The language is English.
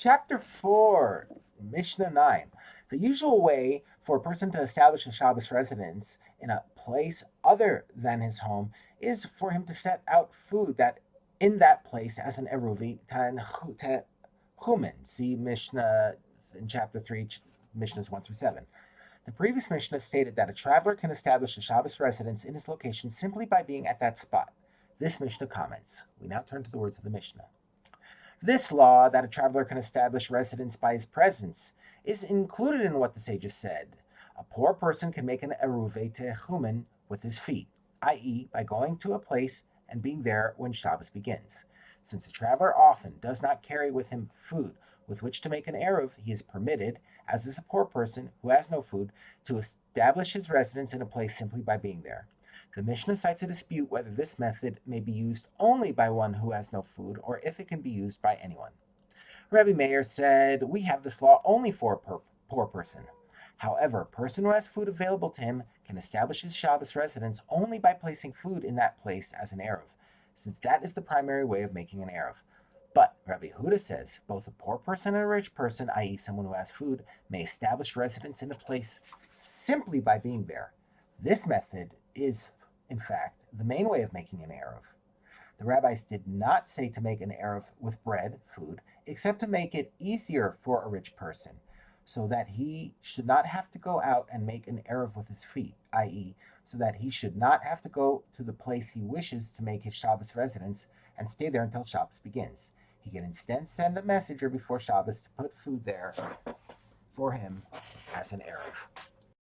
Chapter 4, Mishnah 9. The usual way for a person to establish a Shabbos residence in a place other than his home is for him to set out food that in that place as an Eruvin Techumen. See Mishnah in chapter 3, Mishnahs 1 through 7. The previous Mishnah stated that a traveler can establish a Shabbos residence in his location simply by being at that spot. This Mishnah comments. We now turn to the words of the Mishnah. This law, that a traveler can establish residence by his presence, is included in what the sages said. A poor person can make an Eruvin Techumen with his feet, i.e., by going to a place and being there when Shabbos begins. Since the traveler often does not carry with him food with which to make an Eruv, he is permitted, as is a poor person who has no food, to establish his residence in a place simply by being there. The Mishnah cites a dispute whether this method may be used only by one who has no food or if it can be used by anyone. Rabbi Meir said, we have this law only for a poor person. However, a person who has food available to him can establish his Shabbos residence only by placing food in that place as an Eruv, since that is the primary way of making an Eruv. But Rabbi Huda says both a poor person and a rich person, i.e. someone who has food, may establish residence in a place simply by being there. This method is, in fact, the main way of making an Eruv. The rabbis did not say to make an Eruv with bread, food, except to make it easier for a rich person, so that he should not have to go out and make an Eruv with his feet, i.e., so that he should not have to go to the place he wishes to make his Shabbos residence and stay there until Shabbos begins. He can instead send a messenger before Shabbos to put food there for him as an Eruv.